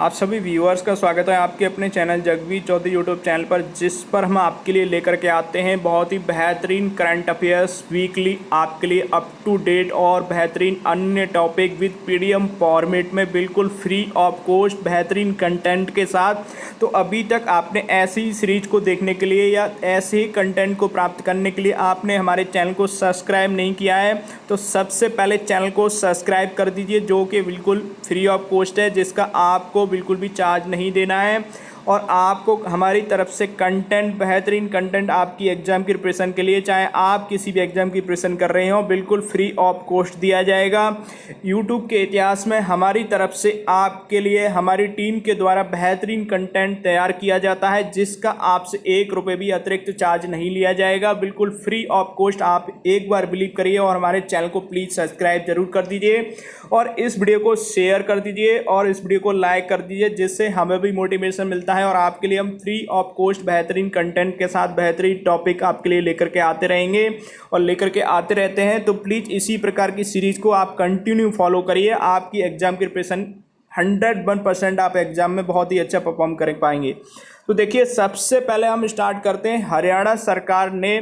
आप सभी व्यूअर्स का स्वागत है आपके अपने channel Jagveer Chaudhary YouTube channel पर, जिस पर हम आपके लिए लेकर के आते हैं बहुत ही बेहतरीन करंट अफेयर्स वीकली आपके लिए अप टू डेट और बेहतरीन अन्य टॉपिक विद पीडीएफ फॉर्मेट में बिल्कुल फ्री ऑफ कॉस्ट बेहतरीन कंटेंट के साथ। तो अभी तक आपने ऐसी ही सीरीज को देखने के लिए या ऐसे ही कंटेंट को प्राप्त करने के लिए आपने हमारे चैनल को सब्सक्राइब नहीं किया है तो सबसे पहले चैनल को सब्सक्राइब कर दीजिए, जो कि बिल्कुल फ्री ऑफ कॉस्ट है, जिसका आपको बिल्कुल भी चार्ज नहीं देना है। और आपको हमारी तरफ से कंटेंट बेहतरीन कंटेंट आपकी एग्ज़ाम की प्रिपरेशन के लिए, चाहे आप किसी भी एग्ज़ाम की प्रिपरेशन कर रहे हो, बिल्कुल फ्री ऑफ कॉस्ट दिया जाएगा। यूट्यूब के इतिहास में हमारी तरफ से आपके लिए हमारी टीम के द्वारा बेहतरीन कंटेंट तैयार किया जाता है, जिसका आपसे ₹1 भी अतिरिक्त चार्ज नहीं लिया जाएगा, बिल्कुल फ्री ऑफ कॉस्ट। आप एक बार बिलीव करिए और हमारे चैनल को प्लीज़ सब्सक्राइब जरूर कर दीजिए और इस वीडियो को शेयर कर दीजिए और इस वीडियो को लाइक कर दीजिए, जिससे हमें भी मोटिवेशन मिलता है और आपके लिए हम फ्री ऑफ कॉस्ट बेहतरीन कंटेंट के साथ बेहतरीन टॉपिक आपके लिए लेकर के आते रहेंगे और लेकर के आते रहते हैं। तो प्लीज़ इसी प्रकार की सीरीज को आप कंटिन्यू फॉलो करिए। आपकी एग्जाम की प्रिपरेशन 101% आप एग्जाम में बहुत ही अच्छा परफॉर्म कर पाएंगे। तो देखिए, सबसे पहले हम स्टार्ट करते हैं। हरियाणा सरकार ने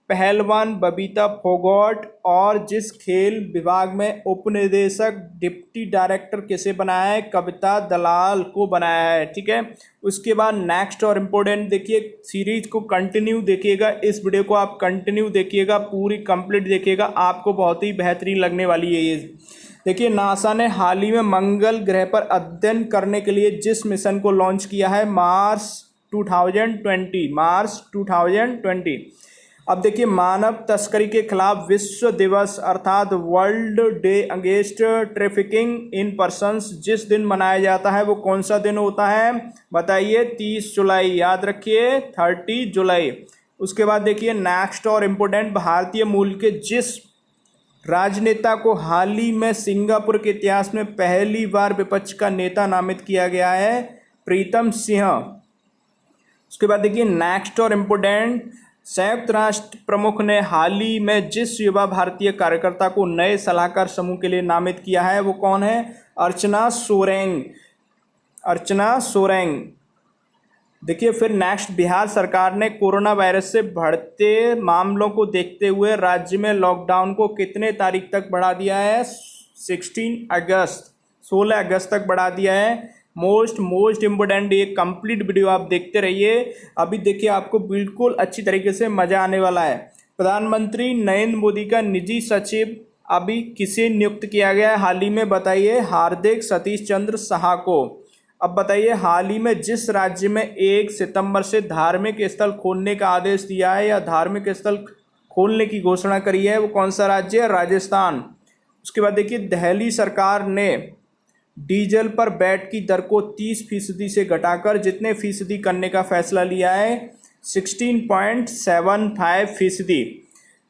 पहलवान बबीता फोगाट और जिस खेल विभाग में उपनिदेशक डिप्टी डायरेक्टर किसे बनाया है? कविता दलाल को बनाया है। ठीक है, उसके बाद नेक्स्ट और इम्पोर्टेंट देखिए, सीरीज को कंटिन्यू देखिएगा, इस वीडियो को आप कंटिन्यू देखिएगा, पूरी कंप्लीट देखिएगा, आपको बहुत ही बेहतरीन लगने वाली है ये। देखिए, नासा ने हाल ही में मंगल ग्रह पर अध्ययन करने के लिए जिस मिशन को लॉन्च किया है, मार्स 2020। अब देखिए, मानव तस्करी के खिलाफ विश्व दिवस अर्थात world day against trafficking in persons जिस दिन मनाया जाता है वो कौन सा दिन होता है? बताइए। 30 जुलाई, याद रखिए 30 जुलाई। उसके बाद देखिए नेक्स्ट और इम्पोर्टेंट, भारतीय मूल के जिस राजनेता को हाल ही में सिंगापुर के इतिहास में पहली बार विपक्ष का नेता नामित किया गया है? प्रीतम सिंह। उसके बाद देखिए नेक्स्ट और इम्पोर्टेंट, संयुक्त राष्ट्र प्रमुख ने हाल ही में जिस युवा भारतीय कार्यकर्ता को नए सलाहकार समूह के लिए नामित किया है वो कौन है? अर्चना सोरेंग। देखिए फिर नेक्स्ट, बिहार सरकार ने कोरोना वायरस से बढ़ते मामलों को देखते हुए राज्य में लॉकडाउन को कितने तारीख तक बढ़ा दिया है? 16 अगस्त तक बढ़ा दिया है। मोस्ट इम्पोर्टेंट, ये कंप्लीट वीडियो आप देखते रहिए। अभी देखिए, आपको बिल्कुल अच्छी तरीके से मज़ा आने वाला है। प्रधानमंत्री नरेंद्र मोदी का निजी सचिव अभी किसे नियुक्त किया गया है हाल ही में? बताइए। हार्दिक सतीश चंद्र शाह को। अब बताइए, हाल ही में जिस राज्य में 1 सितंबर से धार्मिक स्थल खोलने का आदेश दिया है या धार्मिक स्थल खोलने की घोषणा करी है, वो कौन सा राज्य है? राजस्थान। उसके बाद देखिए, दिल्ली सरकार ने डीजल पर वैट की दर को 30% से घटाकर जितने फीसदी करने का फैसला लिया है? 16.75%।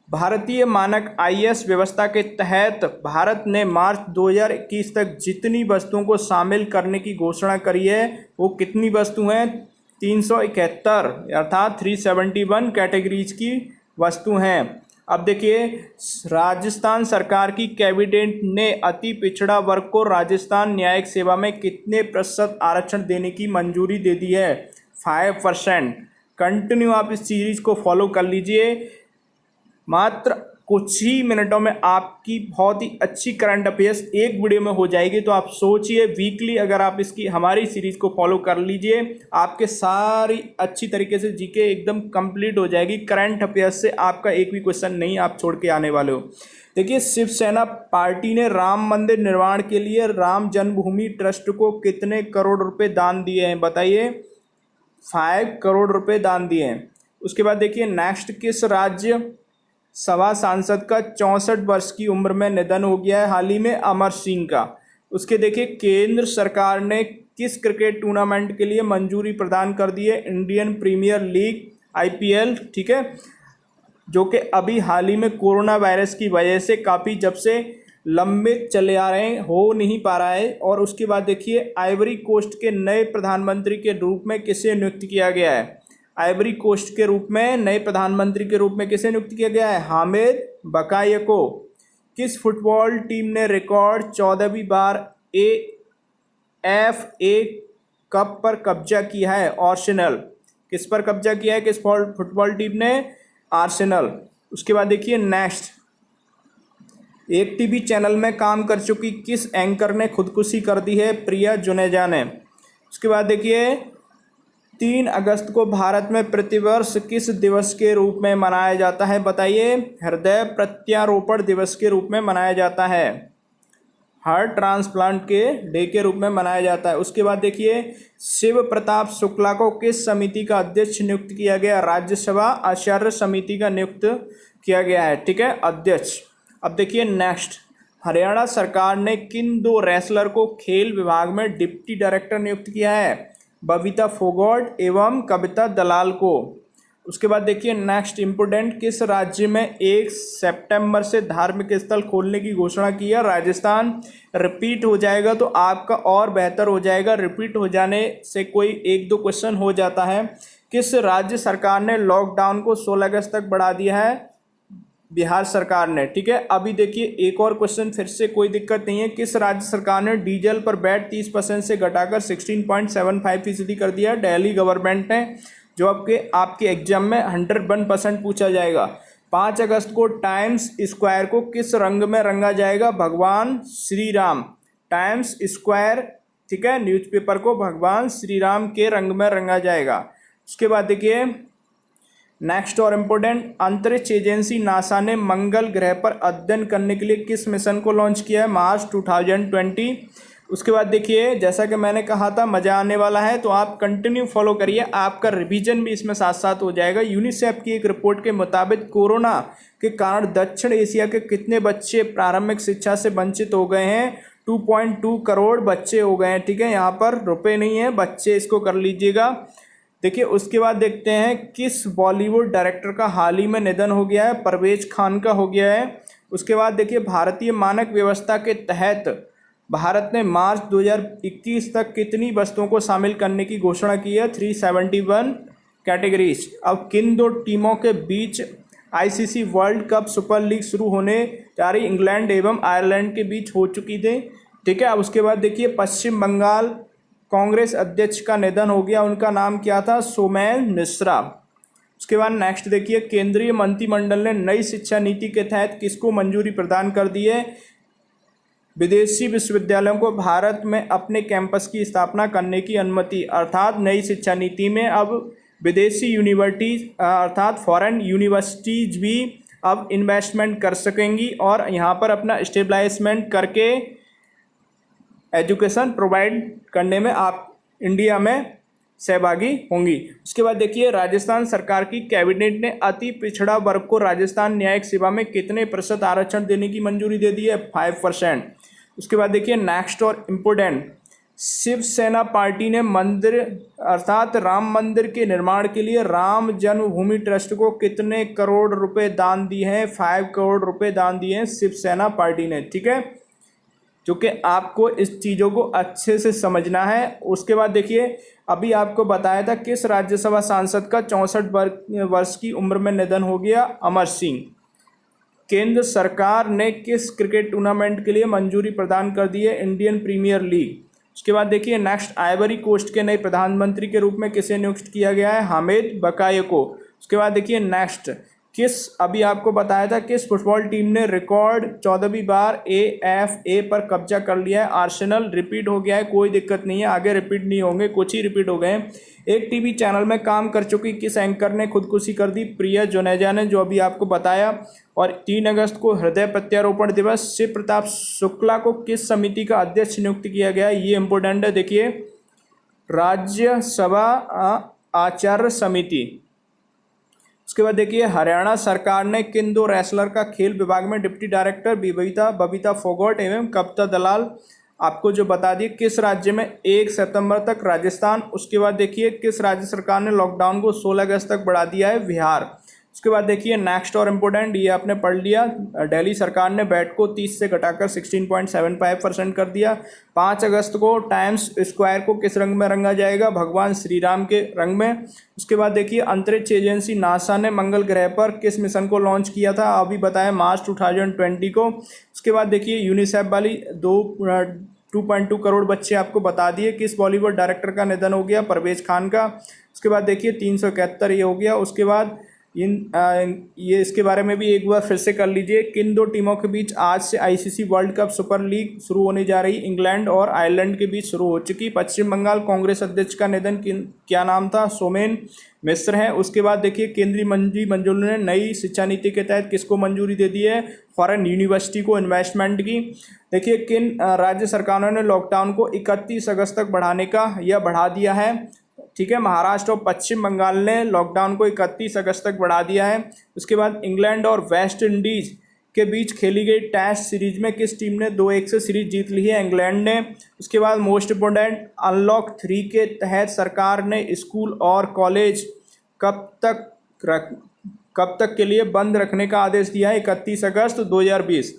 भारतीय मानक IS व्यवस्था के तहत भारत ने मार्च 2021 तक जितनी वस्तुओं को शामिल करने की घोषणा करी है वो कितनी वस्तु हैं? 371 अर्थात 371 कैटेगरीज की वस्तु हैं। अब देखिए, राजस्थान सरकार की कैबिनेट ने अति पिछड़ा वर्ग को राजस्थान न्यायिक सेवा में कितने प्रतिशत आरक्षण देने की मंजूरी दे दी है? 5%। कंटिन्यू आप इस सीरीज को फॉलो कर लीजिए। मात्र कुछ ही मिनटों में आपकी बहुत ही अच्छी करंट अफेयर्स एक वीडियो में हो जाएगी। तो आप सोचिए, वीकली अगर आप इसकी हमारी सीरीज को फॉलो कर लीजिए, आपके सारी अच्छी तरीके से जीके एकदम कंप्लीट हो जाएगी। करंट अफेयर्स से आपका एक भी क्वेश्चन नहीं आप छोड़ के आने वाले हो। देखिए, शिवसेना पार्टी ने राम मंदिर निर्माण के लिए राम जन्मभूमि ट्रस्ट को कितने करोड़ रुपए दान दिए हैं? बताइए। 5 करोड़ रुपए दान दिए हैं। उसके बाद देखिए नेक्स्ट, किस राज्य सभा सांसद का 64 वर्ष की उम्र में निधन हो गया है हाल ही में? अमर सिंह का। उसके देखिए, केंद्र सरकार ने किस क्रिकेट टूर्नामेंट के लिए मंजूरी प्रदान कर दी है? Indian Premier League IPL। ठीक है, जो कि अभी हाल ही में कोरोना वायरस की वजह से काफ़ी जब से लंबित चले आ रहे हैं, हो नहीं पा रहा है। और उसके बाद देखिए, आइवरी कोस्ट के नए प्रधानमंत्री के रूप में किसे नियुक्त किया गया है? आइवरी कोस्ट के रूप में नए प्रधानमंत्री के रूप में किसे नियुक्त किया गया है? हामिद बकायको। किस फुटबॉल टीम ने रिकॉर्ड 14वीं बार FA कप पर कब्जा किया है? आर्सेनल। किस पर कब्जा किया है? किस फुटबॉल टीम ने? आर्सेनल। उसके बाद देखिए नेक्स्ट, एक टीवी चैनल में काम कर चुकी किस एंकर ने खुदकुशी कर दी है? प्रिया जुनेजा ने। उसके बाद देखिए 3 अगस्त को भारत में प्रतिवर्ष किस दिवस के रूप में मनाया जाता है? बताइए। हृदय प्रत्यारोपण दिवस के रूप में मनाया जाता है। हार्ट ट्रांसप्लांट के डे के रूप में मनाया जाता है। उसके बाद देखिए शिव प्रताप शुक्ला को किस समिति का अध्यक्ष नियुक्त किया गया? राज्यसभा आचार्य समिति का नियुक्त किया गया है। ठीक है, अध्यक्ष। अब देखिए नेक्स्ट, हरियाणा सरकार ने किन 2 रेसलर को खेल विभाग में डिप्टी डायरेक्टर नियुक्त किया है? बबीता फोगाट एवं कविता दलाल को। उसके बाद देखिए नेक्स्ट इंपोर्टेंट, किस राज्य में 1 सितंबर से धार्मिक स्थल खोलने की घोषणा की है? राजस्थान। रिपीट हो जाएगा तो आपका और बेहतर हो जाएगा, रिपीट हो जाने से कोई 1-2 क्वेश्चन हो जाता है। किस राज्य सरकार ने लॉकडाउन को 16 अगस्त तक बढ़ा दिया है? बिहार सरकार ने। ठीक है, अभी देखिए एक और क्वेश्चन, फिर से कोई दिक्कत नहीं है। किस राज्य सरकार ने डीजल पर वैट 30% से घटाकर 16.75% कर दिया? दिल्ली गवर्नमेंट ने, जो आपके एग्जाम में 101% पूछा जाएगा। 5 अगस्त को टाइम्स स्क्वायर को किस रंग में रंगा जाएगा? भगवान श्री राम। टाइम्स स्क्वायर, ठीक है, न्यूज़पेपर को भगवान श्री राम के रंग में रंगा जाएगा। उसके बाद देखिए नेक्स्ट और इम्पोर्टेंट, अंतरिक्ष एजेंसी नासा ने मंगल ग्रह पर अध्ययन करने के लिए किस मिशन को लॉन्च किया है? मार्च 2020। उसके बाद देखिए जैसा कि मैंने कहा था मज़ा आने वाला है, तो आप कंटिन्यू फॉलो करिए, आपका रिवीजन भी इसमें साथ साथ हो जाएगा। यूनिसेफ की एक रिपोर्ट के मुताबिक कोरोना के कारण दक्षिण एशिया के कितने बच्चे प्रारंभिक शिक्षा से वंचित हो गए हैं? 2.2 करोड़ बच्चे हो गए हैं। ठीक है, यहाँ पर रुपए नहीं है, बच्चे, इसको कर लीजिएगा। देखिए उसके बाद देखते हैं किस बॉलीवुड डायरेक्टर का हाल ही में निधन हो गया है? परवेज खान का हो गया है। उसके बाद देखिए भारतीय मानक व्यवस्था के तहत भारत ने मार्च 2021 तक कितनी वस्तुओं को शामिल करने की घोषणा की है? 371 कैटेगरीज। अब किन 2 टीमों के बीच ICC world cup super league शुरू होने जा रही? इंग्लैंड एवं आयरलैंड के बीच हो चुकी थी। ठीक है, अब उसके बाद देखिए पश्चिम बंगाल कांग्रेस अध्यक्ष का निधन हो गया, उनका नाम क्या था? सोमेन मिश्रा। उसके बाद नेक्स्ट देखिए केंद्रीय मंत्रिमंडल ने नई शिक्षा नीति के तहत किसको मंजूरी प्रदान कर दी है? विदेशी विश्वविद्यालयों को भारत में अपने कैंपस की स्थापना करने की अनुमति। अर्थात नई शिक्षा नीति में अब विदेशी यूनिवर्सिटीज अर्थात फॉरेन यूनिवर्सिटीज भी अब इन्वेस्टमेंट कर सकेंगी और यहाँ पर अपना स्टेबलाइजमेंट करके एजुकेशन प्रोवाइड करने में आप इंडिया में सहभागी होंगी। उसके बाद देखिए राजस्थान सरकार की कैबिनेट ने अति पिछड़ा वर्ग को राजस्थान न्यायिक सेवा में कितने प्रतिशत आरक्षण देने की मंजूरी दे दी है? 5%। उसके बाद देखिए नेक्स्ट और इम्पोर्टेंट, शिवसेना पार्टी ने मंदिर अर्थात राम मंदिर के निर्माण के लिए राम जन्मभूमि ट्रस्ट को कितने करोड़ रुपए दान दिए हैं? 5 करोड़ रुपए दान दिए हैं शिवसेना पार्टी ने। ठीक है, जो कि आपको इस चीज़ों को अच्छे से समझना है। उसके बाद देखिए अभी आपको बताया था किस राज्यसभा सांसद का 64 वर्ष की उम्र में निधन हो गया? अमर सिंह। केंद्र सरकार ने किस क्रिकेट टूर्नामेंट के लिए मंजूरी प्रदान कर दी है? Indian Premier League. उसके बाद देखिए नेक्स्ट, आइवरी कोस्ट के नए प्रधानमंत्री के रूप में किसे नियुक्त किया गया है? हामिद बकाये को। उसके बाद देखिए नेक्स्ट, अभी आपको बताया था किस फुटबॉल टीम ने रिकॉर्ड 14वीं बार AFA पर कब्जा कर लिया है? आर्सेनल। रिपीट हो गया है, कोई दिक्कत नहीं है, आगे रिपीट नहीं होंगे, कुछ ही रिपीट हो गए। एक टीवी चैनल में काम कर चुकी किस एंकर ने खुदकुशी कर दी? प्रिया जुनेजा ने, जो अभी आपको बताया। और 3 अगस्त को हृदय प्रत्यारोपण दिवस। शिव प्रताप शुक्ला को किस समिति का अध्यक्ष नियुक्त किया गया? ये इंपोर्टेंट है, देखिए राज्यसभा आचार्य समिति। उसके बाद देखिए हरियाणा सरकार ने किन 2 रेसलर का खेल विभाग में डिप्टी डायरेक्टर? बबीता फोगाट एवं कविता दलाल आपको जो बता दिए। किस राज्य में 1 सितंबर तक? राजस्थान। उसके बाद देखिए किस राज्य सरकार ने लॉकडाउन को 16 अगस्त तक बढ़ा दिया है? बिहार। उसके बाद देखिए नेक्स्ट और इम्पोर्टेंट, ये आपने पढ़ लिया, दिल्ली सरकार ने वैट को 30 से घटाकर 16.75% कर दिया। 5 अगस्त को टाइम्स स्क्वायर को किस रंग में रंगा जाएगा? भगवान श्री राम के रंग में। उसके बाद देखिए अंतरिक्ष एजेंसी नासा ने मंगल ग्रह पर किस मिशन को लॉन्च किया था? अभी बताया मार्च 2020 को। उसके बाद देखिए यूनिसेफ वाली 2 2.2 करोड़ बच्चे आपको बता दिए। किस बॉलीवुड डायरेक्टर का निधन हो गया? परवेज खान का। उसके बाद देखिए 371 ये हो गया। उसके बाद ये इसके बारे में भी एक बार फिर से कर लीजिए। किन दो टीमों के बीच आज से ICC world cup super league शुरू होने जा रही? इंग्लैंड और आयरलैंड के बीच शुरू हो चुकी। पश्चिम बंगाल कांग्रेस अध्यक्ष का निधन क्या नाम था? सोमेन मिश्र है। उसके बाद देखिए केंद्रीय मंत्री मंजूरी ने नई शिक्षा नीति के तहत किसको मंजूरी दे दी है? फॉरेन यूनिवर्सिटी को इन्वेस्टमेंट की। देखिए किन राज्य सरकारों ने लॉकडाउन को 31 अगस्त तक बढ़ाने का या बढ़ा दिया है? ठीक है, महाराष्ट्र और पश्चिम बंगाल ने लॉकडाउन को 31 अगस्त तक बढ़ा दिया है। उसके बाद इंग्लैंड और वेस्ट इंडीज के बीच खेली गई टेस्ट सीरीज में किस टीम ने 2-1 से सीरीज जीत ली है? इंग्लैंड ने। उसके बाद मोस्ट इम्पोर्टेंट, अनलॉक 3 के तहत सरकार ने स्कूल और कॉलेज कब तक के लिए बंद रखने का आदेश दिया है? 31 अगस्त 2020।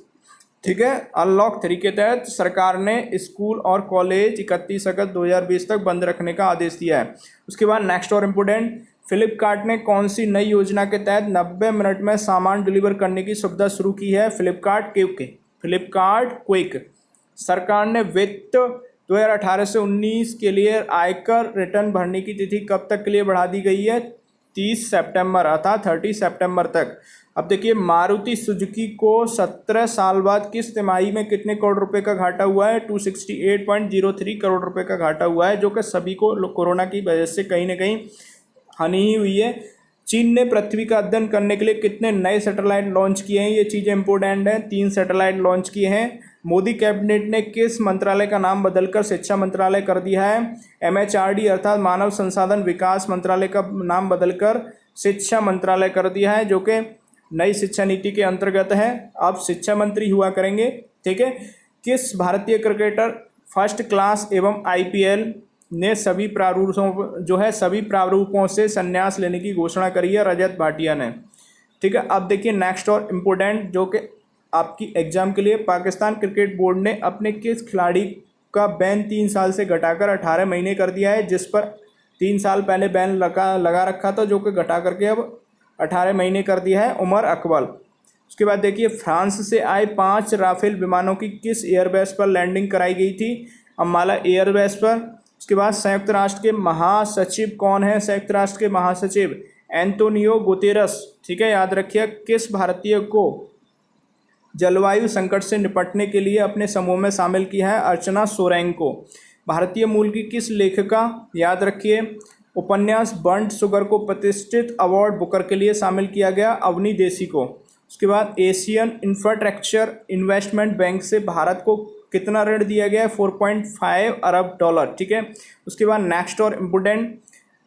ठीक है, अनलॉक 3 के तहत सरकार ने स्कूल और कॉलेज 31 अगस्त 2020 तक बंद रखने का आदेश दिया है। उसके बाद नेक्स्ट और इम्पोर्टेंट, फ्लिपकार्ट ने कौन सी नई योजना के तहत 90 मिनट में सामान डिलीवर करने की सुविधा शुरू की है? फ्लिपकार्ट क्विक। सरकार ने वित्त 2018 से 19 के लिए आयकर रिटर्न भरने की तिथि कब तक के लिए बढ़ा दी गई है? 30 सितंबर अर्थात 30 सितंबर तक। अब देखिए मारुति सुजुकी को 17 साल बाद किस तिमाही में कितने करोड़ रुपए का घाटा हुआ है? 268.03 करोड़ रुपए का घाटा हुआ है, जो कि सभी को कोरोना की वजह से कहीं ना कहीं हानि ही हुई है। चीन ने पृथ्वी का अध्ययन करने के लिए कितने नए सैटेलाइट लॉन्च किए हैं? ये चीज़ें इंपॉर्टेंट हैं। 3 सैटेलाइट लॉन्च किए हैं। मोदी कैबिनेट ने किस मंत्रालय का नाम बदलकर शिक्षा मंत्रालय कर दिया है? MHRD अर्थात मानव संसाधन विकास मंत्रालय का नाम बदलकर शिक्षा मंत्रालय कर दिया है, जो कि नई शिक्षा नीति के अंतर्गत है। अब शिक्षा मंत्री हुआ करेंगे। ठीक है, किस भारतीय क्रिकेटर फर्स्ट क्लास एवं IPL ने सभी प्रारूपों से संन्यास लेने की घोषणा करी है? रजत भाटिया ने। ठीक है, अब देखिए नेक्स्ट और इम्पोर्टेंट, जो कि आपकी एग्जाम के लिए, पाकिस्तान क्रिकेट बोर्ड ने अपने किस खिलाड़ी का बैन 3 साल से घटाकर 18 महीने कर दिया है? जिस पर 3 साल पहले बैन लगा रखा था, जो कि घटा करके अब 18 महीने कर दिया है, उमर अकबल। उसके बाद देखिए फ्रांस से आए 5 राफेल विमानों की किस एयरबेस पर लैंडिंग कराई गई थी? अम्बाला एयरबेस पर। उसके बाद संयुक्त राष्ट्र के महासचिव कौन है? संयुक्त राष्ट्र के महासचिव एंटोनियो गुतेरस। ठीक है, याद रखिए। किस भारतीय को जलवायु संकट से निपटने के लिए अपने समूह में शामिल किया है? अर्चना सोरेंग को। भारतीय मूल की किस लेखिका, याद रखिए, उपन्यास बर्न्ड शुगर को प्रतिष्ठित अवार्ड बुकर के लिए शामिल किया गया? अवनी देसी को। उसके बाद एशियन इंफ्रास्ट्रक्चर इन्वेस्टमेंट बैंक से भारत को कितना ऋण दिया गया है? 4.5 अरब डॉलर। ठीक है, उसके बाद नेक्स्ट और इम्पोर्टेंट,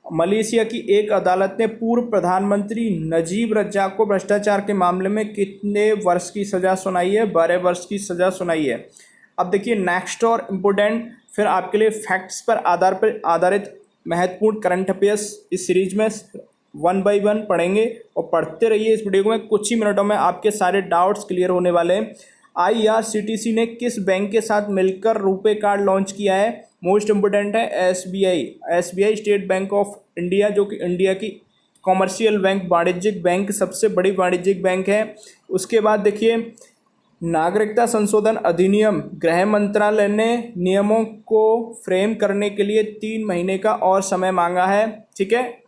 मलेशिया की एक अदालत ने पूर्व प्रधानमंत्री नजीब रज्जाक को भ्रष्टाचार के मामले में कितने वर्ष की सज़ा सुनाई है? 12 वर्ष की सज़ा सुनाई है। अब देखिए नेक्स्ट और इम्पोर्टेंट, फिर आपके लिए फैक्ट्स पर आधारित महत्वपूर्ण करंट अफेयर्स इस सीरीज में 1 बाय 1 पढ़ेंगे और पढ़ते रहिए। इस वीडियो में कुछ ही मिनटों में आपके सारे डाउट्स क्लियर होने वाले हैं। IRCTC ने किस बैंक के साथ मिलकर रुपे कार्ड लॉन्च किया है? मोस्ट इम्पोर्टेंट है SBI state bank of India, जो कि इंडिया की कॉमर्शियल बैंक, वाणिज्यिक बैंक, सबसे बड़ी वाणिज्यिक बैंक है। उसके बाद देखिए नागरिकता संशोधन अधिनियम, गृह मंत्रालय ने नियमों को फ्रेम करने के लिए 3 महीने का और समय मांगा है। ठीक है,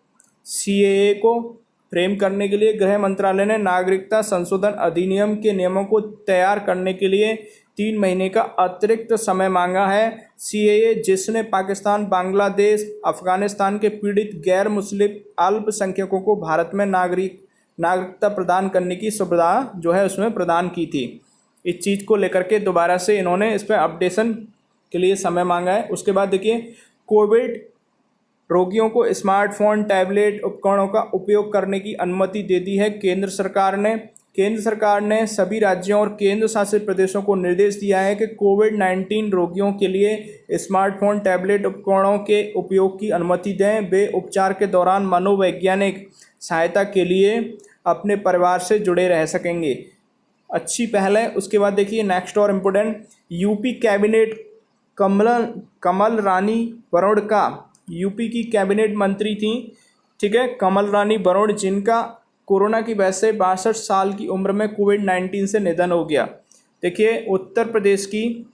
CAA को फ्रेम करने के लिए गृह मंत्रालय ने नागरिकता संशोधन अधिनियम के नियमों को तैयार करने के लिए 3 महीने का अतिरिक्त समय मांगा है। CAA जिसने पाकिस्तान, बांग्लादेश, अफगानिस्तान के पीड़ित गैर मुस्लिम अल्पसंख्यकों को भारत में नागरिकता प्रदान करने की सुविधा जो है उसमें प्रदान की थी। इस चीज़ को लेकर के दोबारा से इन्होंने इस पर अपडेशन के लिए समय मांगा है। उसके बाद देखिए कोविड रोगियों को स्मार्टफोन, टैबलेट उपकरणों का उपयोग करने की अनुमति दे दी है केंद्र सरकार ने। केंद्र सरकार ने सभी राज्यों और केंद्र शासित प्रदेशों को निर्देश दिया है कि कोविड-19 रोगियों के लिए स्मार्टफोन, टैबलेट उपकरणों के उपयोग की अनुमति दें। वे उपचार के दौरान मनोवैज्ञानिक सहायता के लिए अपने परिवार से जुड़े रह सकेंगे। अच्छी पहल है। उसके बाद देखिए नेक्स्ट और important, UP cabinet Kamal Rani Varun का, यूपी की कैबिनेट मंत्री थी, ठीक है, कमल रानी वरुण, जिनका कोरोना की वजह से 62 साल की उम्र में कोविड-19 से निधन हो गया। देखिए उत्तर प्रदेश की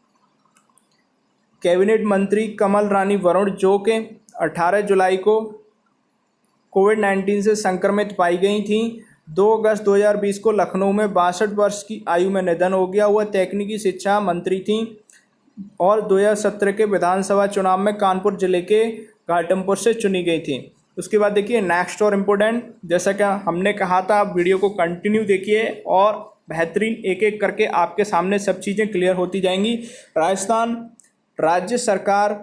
कैबिनेट मंत्री कमल रानी वरुण, जो कि 18 जुलाई को कोविड-19 से संक्रमित पाई गई थीं। 2 अगस्त 2020 को लखनऊ में 62 वर्ष की आयु में निधन हो गया। वह तकनीकी शिक्षा मंत्री थीं और 2017 के विधानसभा चुनाव में कानपुर जिले के घाटमपुर से चुनी गई थी। उसके बाद देखिए नेक्स्ट और इम्पोर्टेंट, जैसा कि हमने कहा था, आप वीडियो को कंटिन्यू देखिए और बेहतरीन एक एक करके आपके सामने सब चीज़ें क्लियर होती जाएंगी। राजस्थान राज्य सरकार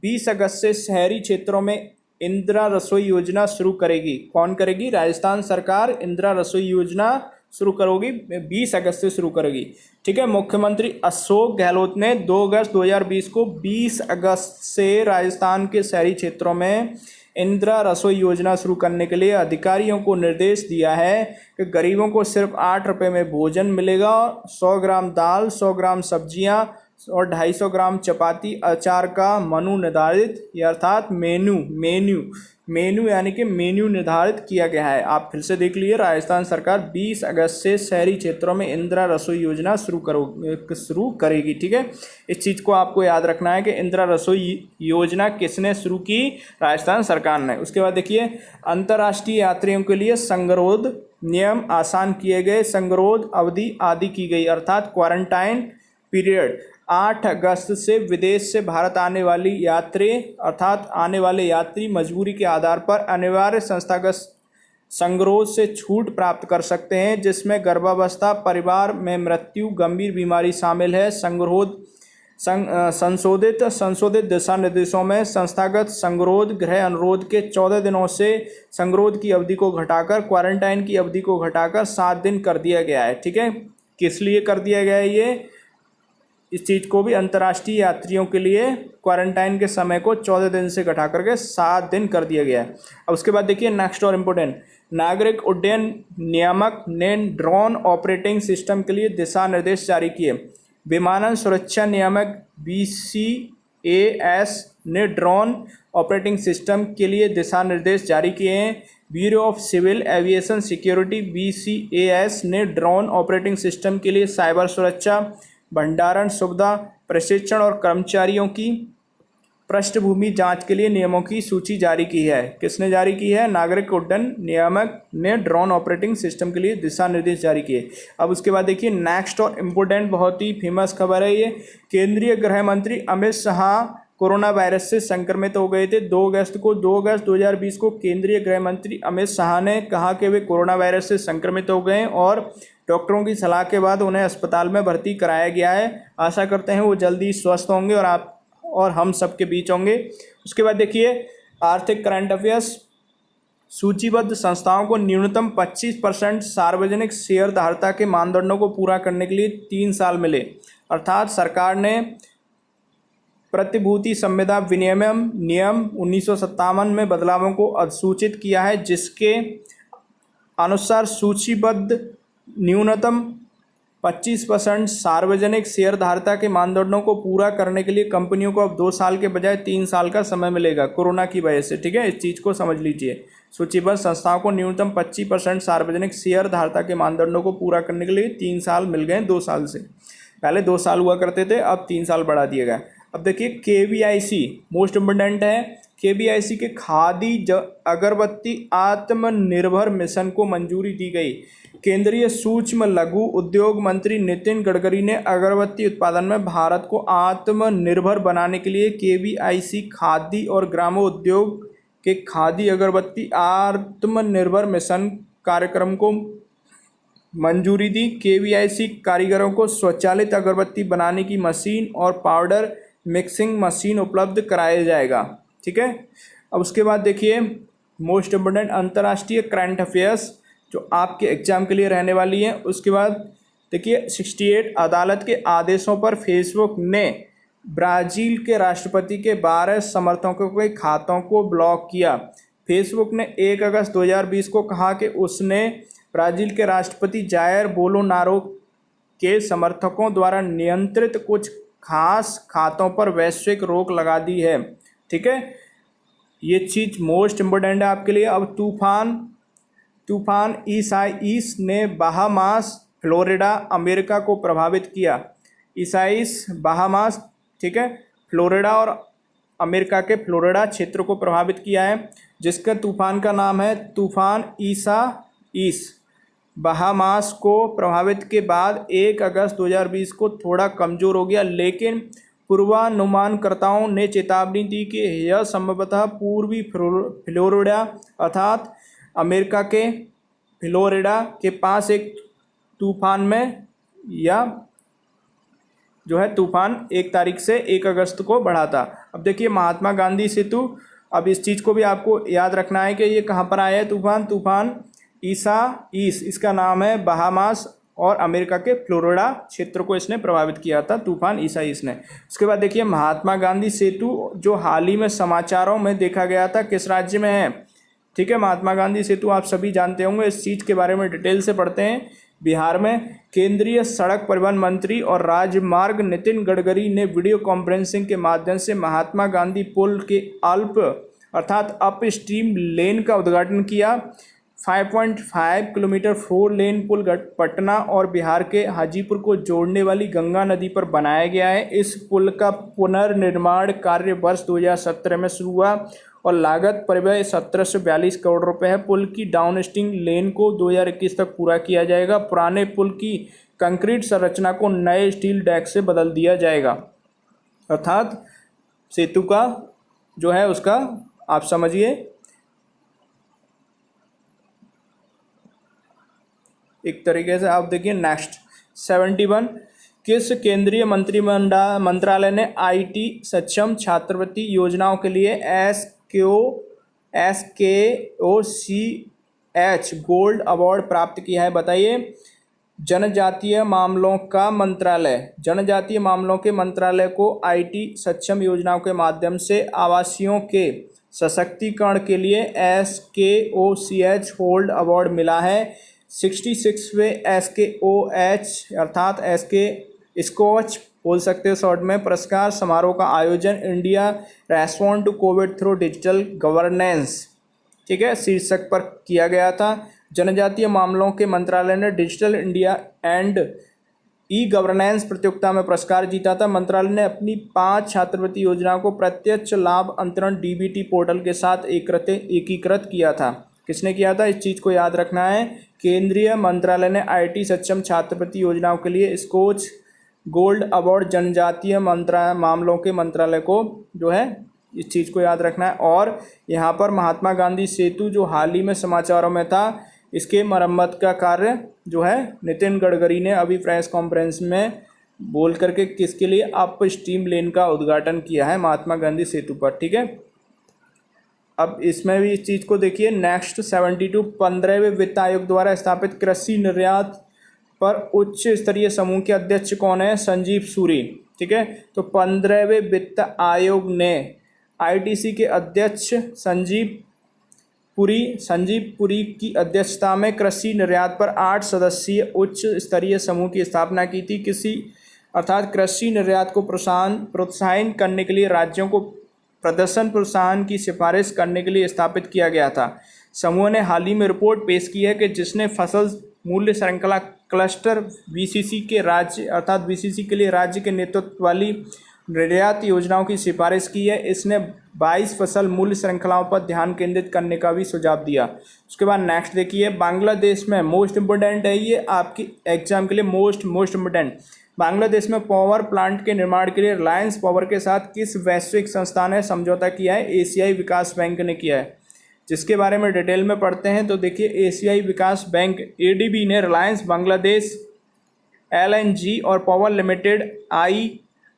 20 अगस्त से शहरी क्षेत्रों में इंदिरा रसोई योजना शुरू करेगी। कौन करेगी? राजस्थान सरकार इंदिरा रसोई योजना शुरू करोगी, 20 अगस्त से शुरू करेगी। ठीक है। मुख्यमंत्री अशोक गहलोत ने 2 अगस्त 2020 को 20 अगस्त से राजस्थान के शहरी क्षेत्रों में इंदिरा रसोई योजना शुरू करने के लिए अधिकारियों को निर्देश दिया है कि गरीबों को सिर्फ 8 रुपये में भोजन मिलेगा। 100 ग्राम दाल, 100 ग्राम सब्जियां और 250 ग्राम चपाती, अचार का मेनू निर्धारित, अर्थात मेन्यू यानी कि मेन्यू निर्धारित किया गया है। आप फिर से देख लीजिए, राजस्थान सरकार 20 अगस्त से शहरी क्षेत्रों में इंदिरा रसोई योजना शुरू करेगी। ठीक है, इस चीज़ को आपको याद रखना है कि इंदिरा रसोई योजना किसने शुरू की? राजस्थान सरकार ने। उसके बाद देखिए, अंतर्राष्ट्रीय यात्रियों के लिए संगरोध नियम आसान किए गए, संगरोध अवधि आदि की गई, अर्थात क्वारंटाइन पीरियड। 8 अगस्त से विदेश से भारत आने वाले यात्री मजबूरी के आधार पर अनिवार्य संस्थागत संगरोध से छूट प्राप्त कर सकते हैं, जिसमें गर्भावस्था, परिवार में मृत्यु, गंभीर बीमारी शामिल है। संशोधित दिशा निर्देशों में संस्थागत संगरोध गृह अनुरोध के 14 दिनों से संगरोध की अवधि को घटाकर, क्वारंटाइन की अवधि को घटाकर 7 दिन कर दिया गया है। ठीक है, किस लिए कर दिया गया है ये? इस चीज़ को भी अंतर्राष्ट्रीय यात्रियों के लिए क्वारंटाइन के समय को 14 दिन से घटा करके 7 दिन कर दिया गया है। अब उसके बाद देखिए नेक्स्ट और इम्पोर्टेंट, नागरिक उड्डयन नियामक ने ड्रोन ऑपरेटिंग सिस्टम के लिए दिशा निर्देश जारी किए। विमानन सुरक्षा नियामक BCAS ने ड्रोन ऑपरेटिंग सिस्टम के लिए दिशा निर्देश जारी किए हैं। Bureau of Civil Aviation Security BCAS ने ड्रोन ऑपरेटिंग सिस्टम के लिए साइबर सुरक्षा, भंडारण सुविधा, प्रशिक्षण और कर्मचारियों की पृष्ठभूमि जांच के लिए नियमों की सूची जारी की है। किसने जारी की है? नागरिक उड्डयन नियामक ने ड्रोन ऑपरेटिंग सिस्टम के लिए दिशा निर्देश जारी किए। अब उसके बाद देखिए नेक्स्ट और इम्पोर्टेंट, बहुत ही फेमस खबर है ये। केंद्रीय गृह मंत्री अमित शाह कोरोना वायरस से संक्रमित हो गए थे। 2 अगस्त 2020 को केंद्रीय गृह मंत्री अमित शाह ने कहा कि वे कोरोना वायरस से संक्रमित हो गए और डॉक्टरों की सलाह के बाद उन्हें अस्पताल में भर्ती कराया गया है। आशा करते हैं वो जल्दी स्वस्थ होंगे और आप और हम सबके बीच होंगे। उसके बाद देखिए आर्थिक करंट अफेयर्स, सूचीबद्ध संस्थाओं को न्यूनतम 25% सार्वजनिक शेयरधारता के मानदंडों को पूरा करने के लिए 3 साल मिले, अर्थात सरकार ने प्रतिभूति संविदा विनियमन नियम 1957 में बदलावों को अधिसूचित किया है, जिसके अनुसार सूचीबद्ध न्यूनतम 25% सार्वजनिक शेयरधारता के मानदंडों को पूरा करने के लिए कंपनियों को अब 2 साल के बजाय 3 साल का समय मिलेगा, कोरोना की वजह से। ठीक है, इस चीज़ को समझ लीजिए। सूचीबद्ध संस्थाओं को न्यूनतम 25% सार्वजनिक शेयरधारता के मानदंडों को पूरा करने के लिए 3 साल मिल गए 2 साल से। पहले 2 साल हुआ करते थे, अब 3 साल बढ़ा दिया गया। अब देखिए KVIC मोस्ट इम्पोर्टेंट है। KVIC के खादी अगरबत्ती आत्मनिर्भर मिशन को मंजूरी दी गई। केंद्रीय सूक्ष्म लघु उद्योग मंत्री नितिन गडकरी ने अगरबत्ती उत्पादन में भारत को आत्मनिर्भर बनाने के लिए KVIC खादी और ग्रामोद्योग के खादी अगरबत्ती आत्मनिर्भर मिशन कार्यक्रम को मंजूरी दी। KVIC कारीगरों को स्वचालित अगरबत्ती बनाने की मशीन और पाउडर मिक्सिंग मशीन उपलब्ध कराया जाएगा। ठीक है, अब उसके बाद देखिए मोस्ट इम्पोर्टेंट अंतर्राष्ट्रीय करंट अफेयर्स जो आपके एग्जाम के लिए रहने वाली है। उसके बाद देखिए 68 अदालत के आदेशों पर फेसबुक ने ब्राज़ील के राष्ट्रपति के 12 समर्थकों के खातों को ब्लॉक किया। फेसबुक ने 1 अगस्त 2020 को कहा कि उसने ब्राज़ील के राष्ट्रपति जायर बोलोनारो के समर्थकों द्वारा नियंत्रित कुछ खास खातों पर वैश्विक रोक लगा दी है। ठीक है, ये चीज़ मोस्ट इम्पोर्टेंट है आपके लिए। अब तूफान ईसाइस ने बहामास, फ्लोरिडा, अमेरिका को प्रभावित किया। ईसाइस बहामास, ठीक है, फ्लोरिडा और अमेरिका के फ्लोरिडा क्षेत्र को प्रभावित किया है, जिसका तूफान का नाम है तूफान ईसा। बहामास को प्रभावित के बाद 1 अगस्त 2020 को थोड़ा कमज़ोर हो गया, लेकिन पूर्वानुमानकर्ताओं ने चेतावनी दी कि यह संभवतः पूर्वी फ्लोरिडा अर्थात अमेरिका के फ्लोरिडा के पास एक तूफान में या जो है तूफान 1 तारीख से 1 अगस्त को बढ़ा था। अब देखिए महात्मा गांधी सेतु, अब इस चीज़ को भी आपको याद रखना है कि ये कहाँ पर आया है तूफान ईसा, इसका नाम है बहामास और अमेरिका के फ्लोरिडा क्षेत्र को इसने प्रभावित किया था तूफान ईसा ने। उसके बाद देखिए महात्मा गांधी सेतु जो हाल ही में समाचारों में देखा गया था, किस राज्य में है? ठीक है, महात्मा गांधी सेतु आप सभी जानते होंगे, इस चीज़ के बारे में डिटेल से पढ़ते हैं। बिहार में केंद्रीय सड़क परिवहन मंत्री और राजमार्ग नितिन गडकरी ने वीडियो कॉन्फ्रेंसिंग के माध्यम से महात्मा गांधी पुल के अर्थात अप स्ट्रीम लेन का उद्घाटन किया। 5.5 किलोमीटर 4 लेन पुल पटना और बिहार के हाजीपुर को जोड़ने वाली गंगा नदी पर बनाया गया है। इस पुल का पुनर्निर्माण कार्य वर्ष 2017 में शुरू हुआ और लागत परिव्यय 1742 करोड़ रुपए है। पुल की डाउनस्ट्रीम लेन को 2021 तक पूरा किया जाएगा। पुराने पुल की कंक्रीट संरचना को नए स्टील डेक से बदल दिया जाएगा। अर्थात सेतु का जो है उसका आप समझिए एक तरीके से। आप देखिए नेक्स्ट 71, किस केंद्रीय मंत्रालय ने आईटी सक्षम छात्रवृत्ति योजनाओं के लिए SKOCH गोल्ड अवार्ड प्राप्त किया है? बताइए। जनजातीय मामलों के मंत्रालय को आईटी सक्षम योजनाओं के माध्यम से आवासियों के सशक्तिकरण के लिए SKOCH गोल्ड अवार्ड मिला है। 66वें SKOH अर्थात स्कॉच बोल सकते हो शॉर्ट में पुरस्कार समारोह का आयोजन India respond to Covid through digital governance, ठीक है, शीर्षक पर किया गया था। जनजातीय मामलों के मंत्रालय ने digital India and e governance प्रतियोगिता में पुरस्कार जीता था। मंत्रालय ने अपनी 5 छात्रवृत्ति योजनाओं को प्रत्यक्ष लाभ अंतरण DBT पोर्टल के साथ एकीकृत किया था। किसने किया था? इस चीज़ को याद रखना है। केंद्रीय मंत्रालय ने आईटी सक्षम छात्रवृत्ति योजनाओं के लिए स्कोच गोल्ड अवार्ड जनजातीय मामलों के मंत्रालय को जो है इस चीज़ को याद रखना है। और यहाँ पर महात्मा गांधी सेतु जो हाल ही में समाचारों में था, इसके मरम्मत का कार्य जो है नितिन गडकरी ने अभी प्रेस कॉन्फ्रेंस में बोल करके किसके लिए अप स्ट्रीम लेन का उद्घाटन किया है महात्मा गांधी सेतु पर, ठीक है। अब इसमें भी इस चीज़ को देखिए। नेक्स्ट 72, 15वें वित्त आयोग द्वारा स्थापित कृषि निर्यात पर उच्च स्तरीय समूह के अध्यक्ष कौन है? संजीव सूरी, ठीक है। तो 15वें वित्त आयोग ने ITC के अध्यक्ष संजीव पुरी की अध्यक्षता में कृषि निर्यात पर 8 सदस्यीय उच्च स्तरीय समूह की स्थापना की थी। कृषि निर्यात को प्रोत्साहन करने के लिए राज्यों को प्रदर्शन प्रोत्साहन की सिफारिश करने के लिए स्थापित किया गया था। समूह ने हाल ही में रिपोर्ट पेश की है कि जिसने फसल मूल्य श्रृंखला क्लस्टर VCC के लिए राज्य के नेतृत्व वाली निर्यात योजनाओं की सिफारिश की है। इसने 22 फसल मूल्य श्रृंखलाओं पर ध्यान केंद्रित करने का भी सुझाव दिया। उसके बाद नेक्स्ट देखिए, बांग्लादेश में मोस्ट इम्पोर्टेंट है ये आपकी एग्जाम के लिए मोस्ट इम्पोर्टेंट। बांग्लादेश में पावर प्लांट के निर्माण के लिए रिलायंस पावर के साथ किस वैश्विक संस्थान ने समझौता किया है? एशियाई विकास बैंक ने किया है, जिसके बारे में डिटेल में पढ़ते हैं। तो देखिए, एशियाई विकास बैंक ADB ने रिलायंस बांग्लादेश LNG और पावर लिमिटेड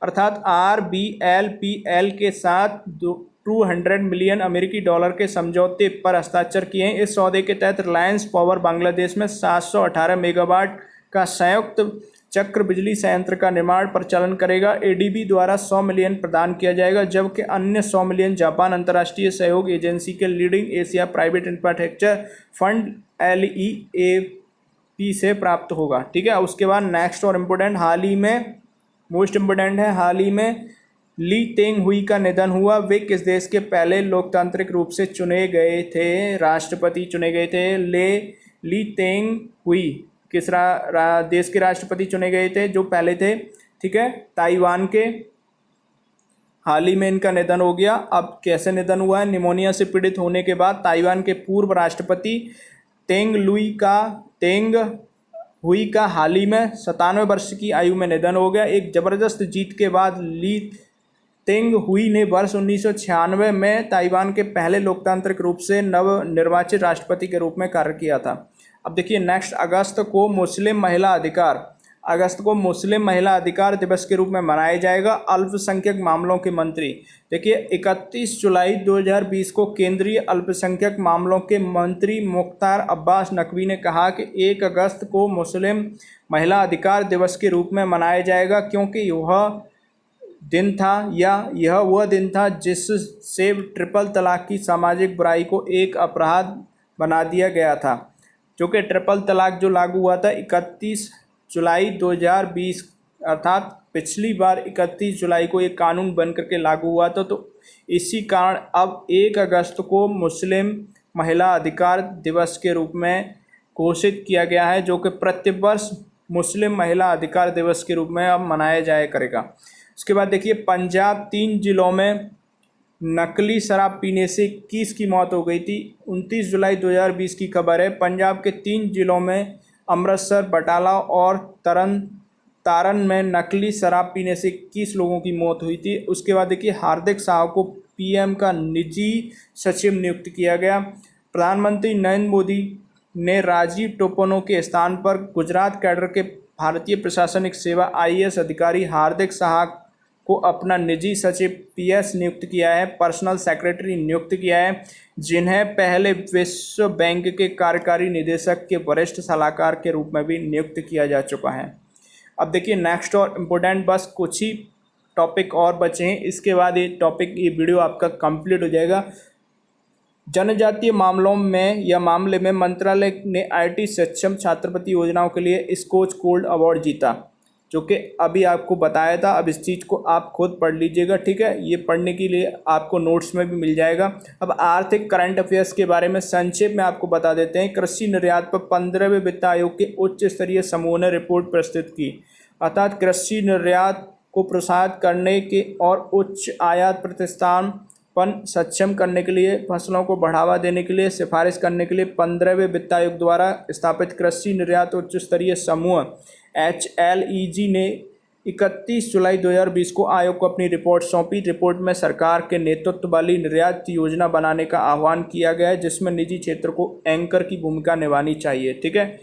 अर्थात RBLPL के साथ 200 मिलियन अमेरिकी डॉलर के समझौते पर हस्ताक्षर किए हैं। इस सौदे के तहत रिलायंस पावर बांग्लादेश में 718 मेगावाट का संयुक्त चक्र बिजली संयंत्र का निर्माण परिचालन करेगा। ADB द्वारा 100 मिलियन प्रदान किया जाएगा, जबकि अन्य 100 मिलियन जापान अंतर्राष्ट्रीय सहयोग एजेंसी के leading Asia private infrastructure fund LEAP से प्राप्त होगा, ठीक है। उसके बाद नेक्स्ट और इम्पोर्टेंट, मोस्ट इम्पोर्टेंट है, हाल ही में ली तेंग हुई का निधन हुआ। वे किस देश के पहले लोकतांत्रिक रूप से राष्ट्रपति चुने गए थे? ली तेंग हुई किस देश के राष्ट्रपति चुने गए थे जो पहले थे? ठीक है, ताइवान के। हाल ही में इनका निधन हो गया। अब कैसे निधन हुआ है? निमोनिया से पीड़ित होने के बाद ताइवान के पूर्व राष्ट्रपति तेंग हुई का हाल ही में 97 वर्ष की आयु में निधन हो गया। एक जबरदस्त जीत के बाद ली तेंग हुई ने वर्ष 1996 में ताइवान के पहले लोकतांत्रिक रूप से नवनिर्वाचित राष्ट्रपति के रूप में कार्य किया था। अब देखिए नेक्स्ट, अगस्त को मुस्लिम महिला अधिकार दिवस के रूप में मनाया जाएगा। अल्पसंख्यक मामलों के मंत्री, देखिए 31 जुलाई 2020 को केंद्रीय अल्पसंख्यक मामलों के मंत्री मुख्तार अब्बास नकवी ने कहा कि 1 अगस्त को मुस्लिम महिला अधिकार दिवस के रूप में मनाया जाएगा, क्योंकि यह वह दिन था जिससे ट्रिपल तलाक की सामाजिक बुराई को एक अपराध बना दिया गया था। जो कि ट्रिपल तलाक जो लागू हुआ था 31 जुलाई 2020, अर्थात पिछली बार 31 जुलाई को एक कानून बन करके लागू हुआ था। तो इसी कारण अब 1 अगस्त को मुस्लिम महिला अधिकार दिवस के रूप में घोषित किया गया है, जो कि प्रतिवर्ष मुस्लिम महिला अधिकार दिवस के रूप में अब मनाया जाया करेगा। उसके बाद देखिए पंजाब 3 जिलों में नकली शराब पीने से 21 की मौत हो गई थी। 29 जुलाई 2020 की खबर है। पंजाब के 3 जिलों में अमृतसर, बटाला और तारन में नकली शराब पीने से 21 लोगों की मौत हुई थी। उसके बाद देखिए हार्दिक साहू को पीएम का निजी सचिव नियुक्त किया गया। प्रधानमंत्री नरेंद्र मोदी ने राजीव टोपनो के स्थान पर गुजरात कैडर के भारतीय प्रशासनिक सेवा आईएएस अधिकारी हार्दिक साहा को अपना निजी सचिव पीएस नियुक्त किया है, पर्सनल सेक्रेटरी नियुक्त किया है, जिन्हें पहले विश्व बैंक के कार्यकारी निदेशक के वरिष्ठ सलाहकार के रूप में भी नियुक्त किया जा चुका है। अब देखिए नेक्स्ट और इम्पोर्टेंट, बस कुछ ही टॉपिक और बचे हैं, इसके बाद ये वीडियो आपका कंप्लीट हो जाएगा। जनजातीय मामले में मंत्रालय ने आईटी सक्षम छात्रवृत्ति योजनाओं के लिए स्कोच गोल्ड अवार्ड जीता, जो कि अभी आपको बताया था। अब इस चीज़ को आप खुद पढ़ लीजिएगा, ठीक है। ये पढ़ने के लिए आपको नोट्स में भी मिल जाएगा। अब आर्थिक करंट अफेयर्स के बारे में संक्षेप में आपको बता देते हैं। कृषि निर्यात पर 15वें वित्त आयोग के उच्च स्तरीय समूह ने रिपोर्ट प्रस्तुत की, अर्थात कृषि निर्यात को प्रोत्साहित करने के और उच्च आयात प्रतिस्थापन सक्षम करने के लिए, फसलों को बढ़ावा देने के लिए सिफारिश करने के लिए 15वें वित्त आयोग द्वारा स्थापित कृषि निर्यात उच्च स्तरीय समूह HLEG ने 31 जुलाई 2020 को आयोग को अपनी रिपोर्ट सौंपी। रिपोर्ट में सरकार के नेतृत्व वाली निर्यात योजना बनाने का आह्वान किया गया है, जिसमें निजी क्षेत्र को एंकर की भूमिका निभानी चाहिए, ठीक है।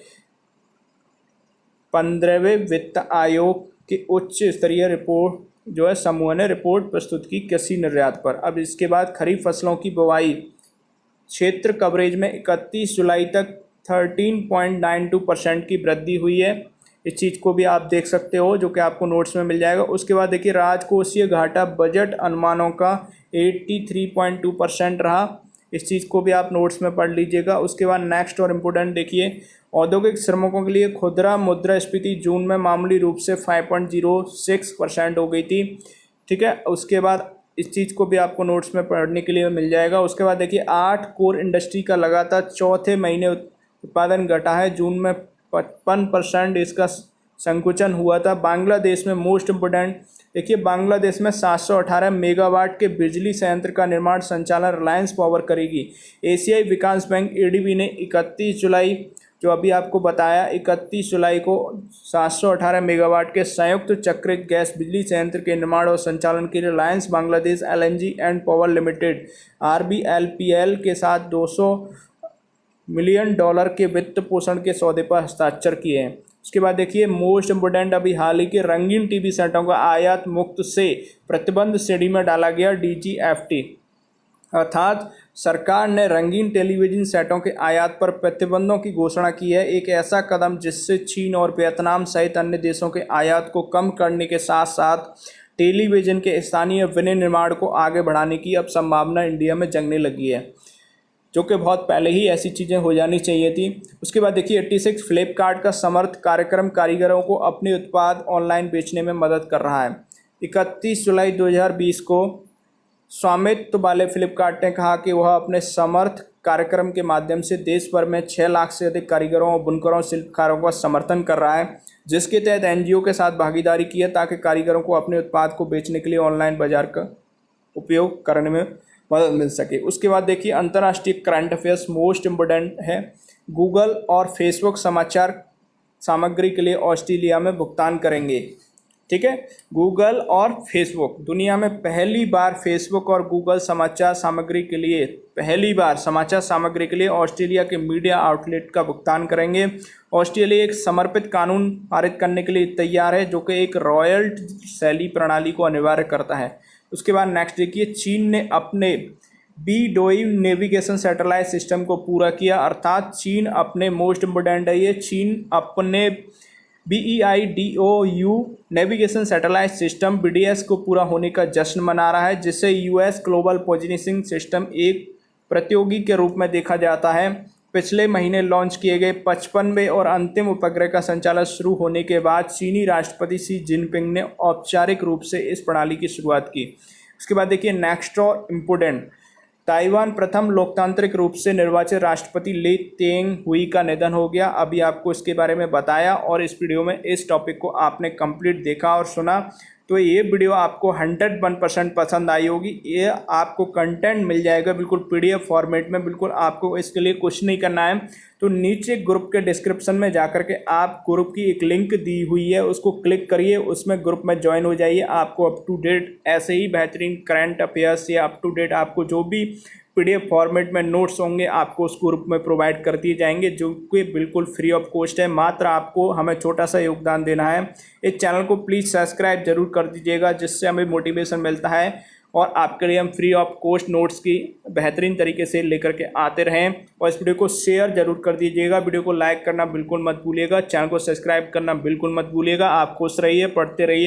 15वें वित्त आयोग के उच्च स्तरीय रिपोर्ट जो है समूह ने रिपोर्ट प्रस्तुत की कृषि निर्यात पर। अब इसके बाद खरीफ फसलों की बुवाई क्षेत्र कवरेज में 31 जुलाई तक 13.92% की वृद्धि हुई है। इस चीज़ को भी आप देख सकते हो, जो कि आपको नोट्स में मिल जाएगा। उसके बाद देखिए राजकोषीय घाटा बजट अनुमानों का 83.2% रहा। इस चीज़ को भी आप नोट्स में पढ़ लीजिएगा। उसके बाद नेक्स्ट और इम्पोर्टेंट देखिए, औद्योगिक श्रमिकों के लिए खुदरा मुद्रास्फीति जून में मामूली रूप से 5.06% हो गई थी, ठीक है। उसके बाद इस चीज़ को भी आपको नोट्स में पढ़ने के लिए मिल जाएगा। उसके बाद देखिए 8 कोर इंडस्ट्री का लगातार चौथे महीने उत्पादन घटा है। जून में 55% इसका संकुचन हुआ था। बांग्लादेश में मोस्ट इम्पोर्टेंट देखिए, बांग्लादेश में 718 मेगावाट के बिजली संयंत्र का निर्माण संचालन रिलायंस पावर करेगी। एशियाई विकास बैंक ADB ने 31 जुलाई जो अभी आपको बताया 31 जुलाई को 718 मेगावाट के संयुक्त चक्रित गैस बिजली संयंत्र के निर्माण और संचालन के लिए Reliance Bangladesh LNG and power limited RBLPL के साथ $200 मिलियन के वित्त पोषण के सौदे पर हस्ताक्षर किए हैं। उसके बाद देखिए मोस्ट इम्पोर्टेंट, अभी हाल ही के रंगीन टीवी सेटों का आयात मुक्त से प्रतिबंध श्रेणी में डाला गया DGFT, अर्थात सरकार ने रंगीन टेलीविजन सेटों के आयात पर प्रतिबंधों की घोषणा की है। एक ऐसा कदम जिससे चीन और वियतनाम सहित अन्य देशों के आयात को कम करने के साथ साथ टेलीविजन के स्थानीय विनिर्माण को आगे बढ़ाने की अब संभावना इंडिया में जगने लगी है, जो कि बहुत पहले ही ऐसी चीज़ें हो जानी चाहिए थी। उसके बाद देखिए 86 फ्लिपकार्ट का समर्थ कार्यक्रम कारीगरों को अपने उत्पाद ऑनलाइन बेचने में मदद कर रहा है। 31 जुलाई 2020 को स्वामित्व वाले फ्लिपकार्ट ने कहा कि वह अपने समर्थ कार्यक्रम के माध्यम से देश भर में 6 लाख से अधिक कारीगरों और बुनकरों शिल्पकारों का समर्थन कर रहा है, जिसके तहत NGO के साथ भागीदारी की है ताकि कारीगरों को अपने उत्पाद को बेचने के लिए ऑनलाइन बाजार का उपयोग करने में मदद मिल सके। उसके बाद देखिए अंतर्राष्ट्रीय करंट अफेयर्स मोस्ट इम्पोर्टेंट है। गूगल और फेसबुक समाचार सामग्री के लिए ऑस्ट्रेलिया में भुगतान करेंगे। ठीक है, गूगल और फेसबुक दुनिया में पहली बार फेसबुक और गूगल समाचार सामग्री के लिए ऑस्ट्रेलिया के मीडिया आउटलेट का भुगतान करेंगे। ऑस्ट्रेलिया एक समर्पित कानून पारित करने के लिए तैयार है जो कि एक रॉयल्टी शैली प्रणाली को अनिवार्य करता है। उसके बाद नेक्स्ट देखिए चीन ने अपने बीडोई नेविगेशन सैटेलाइट सिस्टम को पूरा किया, अर्थात चीन अपने मोस्ट इम्पोर्टेंट है ये, चीन अपने BEIDOU navigation satellite system BDS को पूरा होने का जश्न मना रहा है, जिसे US ग्लोबल पोजीशनिंग सिस्टम एक प्रतियोगी के रूप में देखा जाता है। पिछले महीने लॉन्च किए गए 55वें और अंतिम उपग्रह का संचालन शुरू होने के बाद चीनी राष्ट्रपति शी जिनपिंग ने औपचारिक रूप से इस प्रणाली की शुरुआत की। उसके बाद देखिए नेक्स्ट और इम्पोर्टेंट, ताइवान प्रथम लोकतांत्रिक रूप से निर्वाचित राष्ट्रपति ली तेंग हुई का निधन हो गया। अभी आपको इसके बारे में बताया और इस वीडियो में इस टॉपिक को आपने कंप्लीट देखा और सुना, तो ये वीडियो आपको 101% पसंद आई होगी। ये आपको कंटेंट मिल जाएगा बिल्कुल PDF फॉर्मेट में, बिल्कुल आपको इसके लिए कुछ नहीं करना है। तो नीचे ग्रुप के डिस्क्रिप्शन में जाकर के आप ग्रुप की एक लिंक दी हुई है, उसको क्लिक करिए, उसमें ग्रुप में ज्वाइन हो जाइए। आपको अप टू डेट ऐसे ही बेहतरीन करंट अफेयर्स या अप टू डेट आपको जो भी PDF फॉर्मेट में नोट्स होंगे आपको उस ग्रुप में प्रोवाइड कर दिए जाएंगे, जो कि बिल्कुल फ्री ऑफ कॉस्ट है। मात्र आपको हमें छोटा सा योगदान देना है। इस चैनल को प्लीज़ सब्सक्राइब जरूर कर दीजिएगा, जिससे हमें मोटिवेशन मिलता है और आपके लिए हम फ्री ऑफ कॉस्ट नोट्स की बेहतरीन तरीके से लेकर के आते रहें। और इस वीडियो को शेयर जरूर कर दीजिएगा, वीडियो को लाइक करना बिल्कुल मत भूलिएगा, चैनल को सब्सक्राइब करना बिल्कुल मत भूलिएगा। आप खुश रहिए, पढ़ते रहिए।